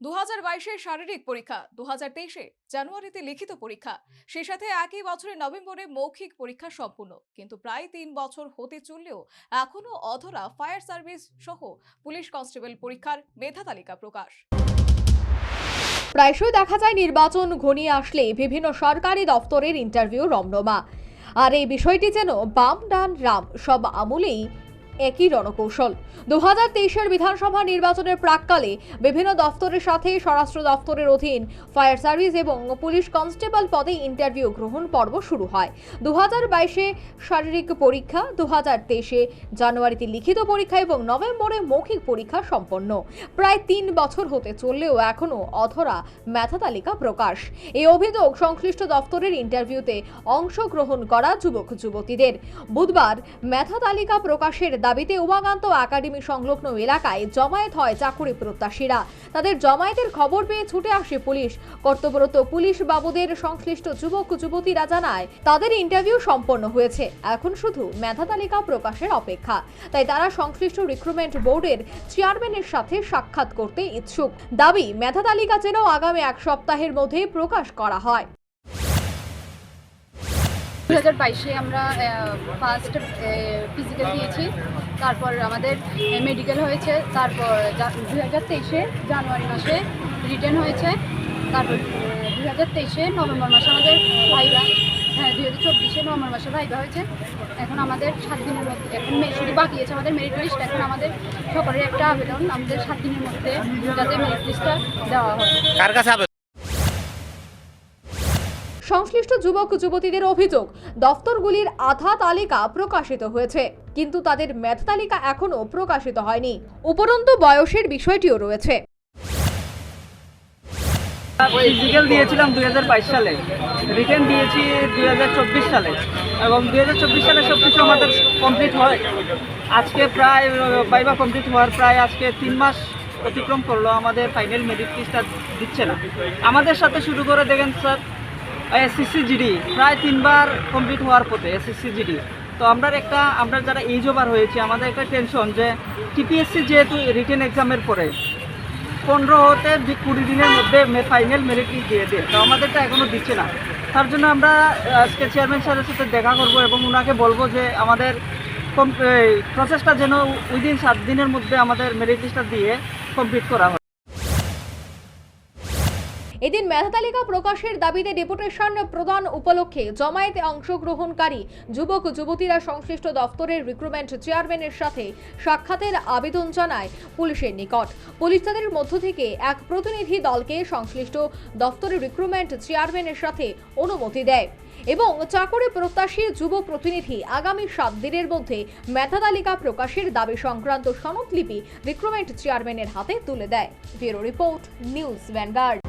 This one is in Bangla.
2022-এর শারীরিক পরীক্ষা, 2023-এ জানুয়ারিতে লিখিত পরীক্ষা, সেই সাথে একই বছরের নভেম্বরে মৌখিক পরীক্ষা সম্পূর্ণ। কিন্তু প্রায় 3 বছর হতে চললেও এখনো অধরা ফায়ার সার্ভিস সহ পুলিশ কনস্টেবল পরীক্ষার মেধা তালিকা প্রকাশ। প্রায়শই দেখা যায় নির্বাচন ঘনিয়ে আসলে বিভিন্ন সরকারি দপ্তরের ইন্টারভিউ রমরমা। আর এই বিষয়টি যেন বাম ডান রাম সব আমলেই একই রণকৌশল। 2023-এর বিধানসভা নির্বাচনের প্রাক্কালে বিভিন্ন দপ্তরের সাথে স্বরাষ্ট্র দপ্তরের অধীন ফায়ার সার্ভিস এবং পুলিশ কনস্টেবল পদে ইন্টারভিউ গ্রহণ পর্ব শুরু হয়। 2022-এ শারীরিক পরীক্ষা, 2023-এ জানুয়ারিতে লিখিত পরীক্ষা এবং নভেম্বরে মৌখিক পরীক্ষা সম্পন্ন। প্রায় 3 বছর হতে চললেও এখনো অধরা মেধা তালিকা প্রকাশ। এই অভিযোগ সংশ্লিষ্ট দপ্তরের ইন্টারভিউতে অংশগ্রহণ করা যুবক যুবতীদের। বুধবার মেধা তালিকা প্রকাশের দাবিতে উমাকান্ত একাডেমি সংলগ্ন এলাকায় জমায়েত হয় চাকুরি প্রত্যাশীরা। তাদের জমায়েতের খবর পেয়ে ছুটে আসে পুলিশ। কর্তব্যরত পুলিশ বাবুদের সংশ্লিষ্ট যুবক যুবতীরা জানায় তাদের ইন্টারভিউ সম্পন্ন হয়েছে, এখন শুধু মেধা তালিকা প্রকাশের অপেক্ষা। তাই তারা সংশ্লিষ্ট রিক্রুটমেন্ট বোর্ডের চেয়ারম্যানের সাথে সাক্ষাৎ করতে ইচ্ছুক। দাবি মেধা তালিকা যেন আগামী 1 সপ্তাহের মধ্যে প্রকাশ করা হয়। 2022-এ আমরা ফার্স্ট ফিজিক্যাল দিয়েছি, তারপর আমাদের মেডিকেল হয়েছে, তারপর 2023-এ জানুয়ারি মাসে রিটেন হয়েছে, তারপর 2023-এ নভেম্বর মাসে আমাদের ভাইবা, 2024-এ নভেম্বর মাসে ভাইবা হয়েছে। এখন আমাদের 7 দিনের মধ্যে, এখন শুধু বাকি আছে আমাদের মেরিট লিস্ট। এখন আমাদের সকলের একটা আবেদন, আমাদের 7 দিনের মধ্যে যাতে মেরিট লিস্টটা দেওয়া হয়। কার কাছে সংশ্লিষ্ট যুবক যুবতীদের অভিযোগ, দফতরগুলির আধা তালিকা প্রকাশিত হয়েছে, কিন্তু তাদের মেধা তালিকা এখনো প্রকাশিত হয়নি। উপরন্তু বয়সের বিষয়টিও রয়েছে। ফিজিক্যাল দিয়েছিলাম 2022 সালে, রিটেন দিয়েছি 2024 সালে, এবং 2024 সালে সব কিছু আমাদের কমপ্লিট হয়। আজকে প্রায় ভাইবা কমপ্লিট হওয়ার প্রায় আজকে 3 মাস অতিক্রম করলো, আমাদের ফাইনাল মেরিট লিস্টটা দিচ্ছে না। আমাদের সাথে শুরু করে দেখেন স্যার, এসএসসি জিডি প্রায় 3 বার কমপ্লিট হওয়ার পথে, এসএসসি জিডি। তো আমরা যারা এইজ ওভার হয়েছে, আমাদের একটা টেনশন যে টিপিএসসি যেহেতু রিটেন এক্সামের পরে 15 হতে 20 দিনের মধ্যে ফাইনাল মেরিট লিস্ট দিয়ে দেয়, তো আমাদেরটা এখনও দিচ্ছে না। তার জন্য আমরা আজকে চেয়ারম্যান স্যারের সাথে দেখা করব এবং ওনাকে বলবো যে আমাদের প্রসেসটা যেন উইদিন 7 দিনের মধ্যে আমাদের মেরিট লিস্টটা দিয়ে কমপ্লিট করা হয়। এদিন মেধা তালিকা প্রকাশের দাবিতে ডেপুটেশন প্রদান উপলক্ষে জমায়েতে অংশগ্রহণকারী যুবক যুবতীরা সংশ্লিষ্ট দপ্তরের রিক্রুটমেন্ট চেয়ারম্যানের সাথে সাক্ষাতের আবেদন জানায় পুলিশের নিকট। পুলিশ তাদের মধ্য থেকে এক প্রতিনিধি দলকে সংশ্লিষ্ট দপ্তরের রিক্রুটমেন্ট চেয়ারম্যানের সাথে অনুমতি দেয় এবং চাকরি প্রত্যাশী যুব প্রতিনিধি আগামী 7 দিনের মধ্যে মেধা তালিকা প্রকাশের দাবি সংক্রান্ত সনদলিপি রিক্রুটমেন্ট চেয়ারম্যানের হাতে তুলে দেয়। Bureau report, news vanguard.